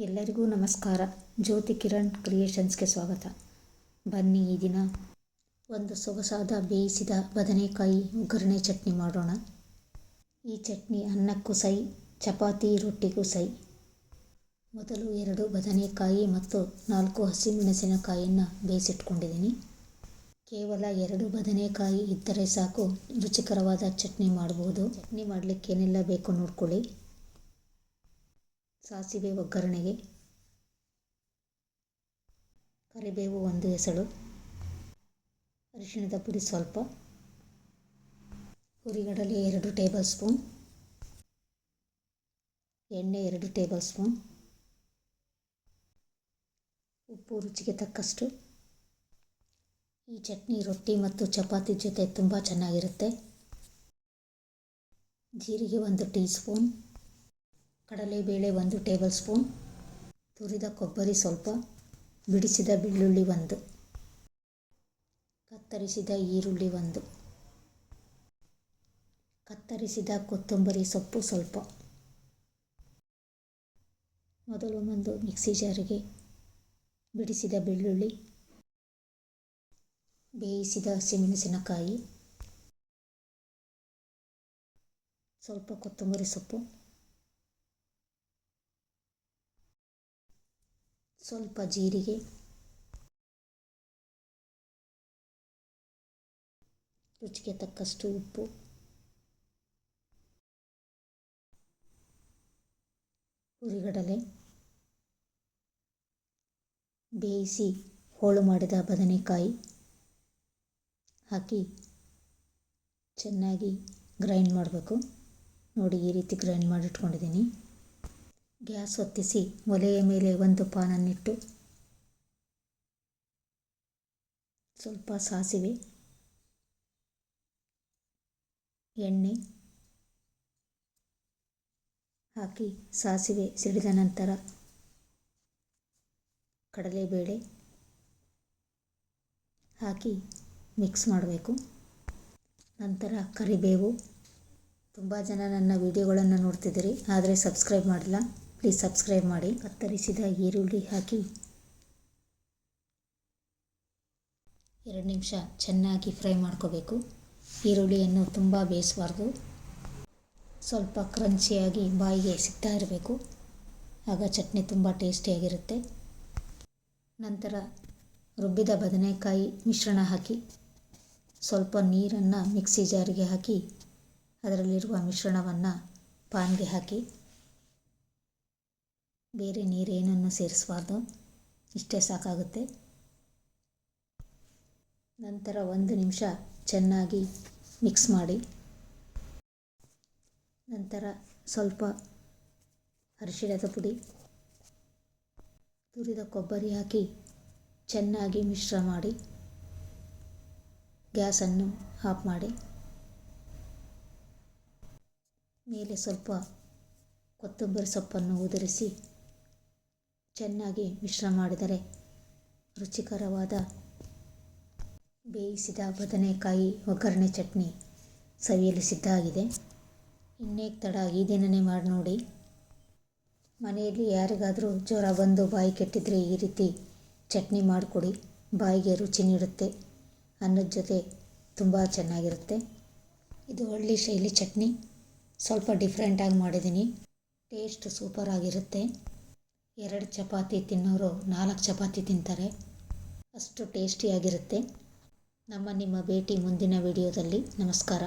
ಎಲ್ಲರಿಗೂ ನಮಸ್ಕಾರ. ಜ್ಯೋತಿ ಕಿರಣ್ ಕ್ರಿಯೇಷನ್ಸ್ಗೆ ಸ್ವಾಗತ. ಬನ್ನಿ ಈ ದಿನ ಒಂದು ಸೊಗಸಾದ ಬೇಯಿಸಿದ ಬದನೆಕಾಯಿ ಒಗ್ಗರಣೆ ಚಟ್ನಿ ಮಾಡೋಣ. ಈ ಚಟ್ನಿ ಅನ್ನಕ್ಕೂ ಸೈ, ಚಪಾತಿ ರೊಟ್ಟಿಗೂ ಸೈ. ಮೊದಲು 2 ಬದನೆಕಾಯಿ ಮತ್ತು 4 ಹಸಿಮೆಣಸಿನಕಾಯಿಯನ್ನು ಬೇಯಿಸಿಟ್ಕೊಂಡಿದ್ದೀನಿ. ಕೇವಲ 2 ಬದನೆಕಾಯಿ ಇದ್ದರೆ ಸಾಕು, ರುಚಿಕರವಾದ ಚಟ್ನಿ ಮಾಡಬಹುದು. ಚಟ್ನಿ ಮಾಡಲಿಕ್ಕೆ ಏನೆಲ್ಲ ಬೇಕು ನೋಡ್ಕೊಳ್ಳಿ. ಸಾಸಿವೆ ಒಗ್ಗರಣೆಗೆ, ಕರಿಬೇವು 1 ಎಸಳು, ಅರಿಶಿಣದ ಪುಡಿ ಸ್ವಲ್ಪ, ಹುರಿಗಡಲೆ 2 ಟೇಬಲ್ ಸ್ಪೂನ್, ಎಣ್ಣೆ 2 ಟೇಬಲ್ ಸ್ಪೂನ್, ಉಪ್ಪು ರುಚಿಗೆ ತಕ್ಕಷ್ಟು. ಈ ಚಟ್ನಿ ರೊಟ್ಟಿ ಮತ್ತು ಚಪಾತಿ ಜೊತೆ ತುಂಬ ಚೆನ್ನಾಗಿರುತ್ತೆ. ಜೀರಿಗೆ 1 ಟೀ ಸ್ಪೂನ್, ಕಡಲೆಬೇಳೆ 1 ಟೇಬಲ್ ಸ್ಪೂನ್, ತುರಿದ ಕೊಬ್ಬರಿ ಸ್ವಲ್ಪ, ಬಿಡಿಸಿದ ಬೆಳ್ಳುಳ್ಳಿ 1, ಕತ್ತರಿಸಿದ ಈರುಳ್ಳಿ 1, ಕತ್ತರಿಸಿದ ಕೊತ್ತಂಬರಿ ಸೊಪ್ಪು ಸ್ವಲ್ಪ. ಮೊದಲು ಒಂದು ಮಿಕ್ಸಿ ಜಾರಿಗೆ ಬಿಡಿಸಿದ ಬೆಳ್ಳುಳ್ಳಿ, ಬೇಯಿಸಿದ ಹಸಿಮೆಣಸಿನಕಾಯಿ, ಸ್ವಲ್ಪ ಕೊತ್ತಂಬರಿ ಸೊಪ್ಪು, ಸ್ವಲ್ಪ ಜೀರಿಗೆ, ರುಚಿಗೆ ತಕ್ಕಷ್ಟು ಉಪ್ಪು, ಹುರಿಗಡಲೆ, ಬೇಯಿಸಿ ಹೋಳು ಮಾಡಿದ ಬದನೆಕಾಯಿ ಹಾಕಿ ಚೆನ್ನಾಗಿ ಗ್ರೈಂಡ್ ಮಾಡಬೇಕು. ನೋಡಿ, ಈ ರೀತಿ ಗ್ರೈಂಡ್ ಮಾಡಿಟ್ಕೊಂಡಿದ್ದೀನಿ. ಗ್ಯಾಸ್ ಹೊತ್ತಿಸಿ ಒಲೆಯ ಮೇಲೆ ಒಂದು ಪಾನನ್ನಿಟ್ಟು ಸ್ವಲ್ಪ ಸಾಸಿವೆ, ಎಣ್ಣೆ ಹಾಕಿ ಸಾಸಿವೆ ಸಿಡಿದ ನಂತರ ಕಡಲೆಬೇಳೆ ಹಾಕಿ ಮಿಕ್ಸ್ ಮಾಡಬೇಕು. ನಂತರ ಕರಿಬೇವು. ತುಂಬ ಜನ ನನ್ನ ವಿಡಿಯೋಗಳನ್ನು ನೋಡ್ತಿದ್ದೀರಿ, ಆದರೆ ಸಬ್ಸ್ಕ್ರೈಬ್ ಮಾಡಿಲ್ಲ. ಪ್ಲೀಸ್ ಸಬ್ಸ್ಕ್ರೈಬ್ ಮಾಡಿ. ಕತ್ತರಿಸಿದ ಈರುಳ್ಳಿ ಹಾಕಿ 2 ನಿಮಿಷ ಚೆನ್ನಾಗಿ ಫ್ರೈ ಮಾಡ್ಕೋಬೇಕು. ಈರುಳ್ಳಿಯನ್ನು ತುಂಬ ಬೇಯಿಸಬಾರ್ದು, ಸ್ವಲ್ಪ ಕ್ರಂಚಿಯಾಗಿ ಬಾಯಿಗೆ ಸಿಗ್ತಾ ಇರಬೇಕು, ಆಗ ಚಟ್ನಿ ತುಂಬ ಟೇಸ್ಟಿಯಾಗಿರುತ್ತೆ. ನಂತರ ರುಬ್ಬಿದ ಬದನೆಕಾಯಿ ಮಿಶ್ರಣ ಹಾಕಿ ಸ್ವಲ್ಪ ನೀರನ್ನು ಮಿಕ್ಸಿ ಜಾರಿಗೆ ಹಾಕಿ ಅದರಲ್ಲಿರುವ ಮಿಶ್ರಣವನ್ನು ಪಾನ್ಗೆ ಹಾಕಿ, ಬೇರೆ ನೀರೇನನ್ನು ಸೇರಿಸಬಾರ್ದು, ಇಷ್ಟೇ ಸಾಕಾಗುತ್ತೆ. ನಂತರ 1 ನಿಮಿಷ ಚೆನ್ನಾಗಿ ಮಿಕ್ಸ್ ಮಾಡಿ, ನಂತರ ಸ್ವಲ್ಪ ಅರಿಶಿಣದ ಪುಡಿ, ತುರಿದ ಕೊಬ್ಬರಿ ಹಾಕಿ ಚೆನ್ನಾಗಿ ಮಿಶ್ರ ಮಾಡಿ ಗ್ಯಾಸನ್ನು ಆಫ್ ಮಾಡಿ, ಮೇಲೆ ಸ್ವಲ್ಪ ಕೊತ್ತಂಬರಿ ಸೊಪ್ಪನ್ನು ಉದುರಿಸಿ ಚೆನ್ನಾಗಿ ಮಿಶ್ರ ಮಾಡಿದರೆ ರುಚಿಕರವಾದ ಬೇಯಿಸಿದ ಬದನೆಕಾಯಿ ಒಗ್ಗರಣೆ ಚಟ್ನಿ ಸವಿಯಲು ಸಿದ್ಧ ಆಗಿದೆ. ಇನ್ನೇಕೆ ತಡ, ಈ ದಿನವೇ ಮಾಡಿ ನೋಡಿ. ಮನೆಯಲ್ಲಿ ಯಾರಿಗಾದರೂ ಜ್ವರ ಬಂದು ಬಾಯಿ ಕೆಟ್ಟಿದ್ರೆ ಈ ರೀತಿ ಚಟ್ನಿ ಮಾಡಿಕೊಡಿ, ಬಾಯಿಗೆ ರುಚಿ ನೀಡುತ್ತೆ, ಅನ್ನದ ಜೊತೆ ತುಂಬ ಚೆನ್ನಾಗಿರುತ್ತೆ. ಇದು ಹಳ್ಳಿ ಶೈಲಿ ಚಟ್ನಿ, ಸ್ವಲ್ಪ ಡಿಫ್ರೆಂಟಾಗಿ ಮಾಡಿದ್ದೀನಿ. ಟೇಸ್ಟ್ ಸೂಪರ್ ಆಗಿರುತ್ತೆ. 2 ಚಪಾತಿ ತಿನ್ನೋರು 4 ಚಪಾತಿ ತಿಂತಾರೆ, ಅಷ್ಟು ಟೇಸ್ಟಿಯಾಗಿರುತ್ತೆ. ನಿಮ್ಮ ಭೇಟಿ ಮುಂದಿನ ವಿಡಿಯೋದಲ್ಲಿ. ನಮಸ್ಕಾರ.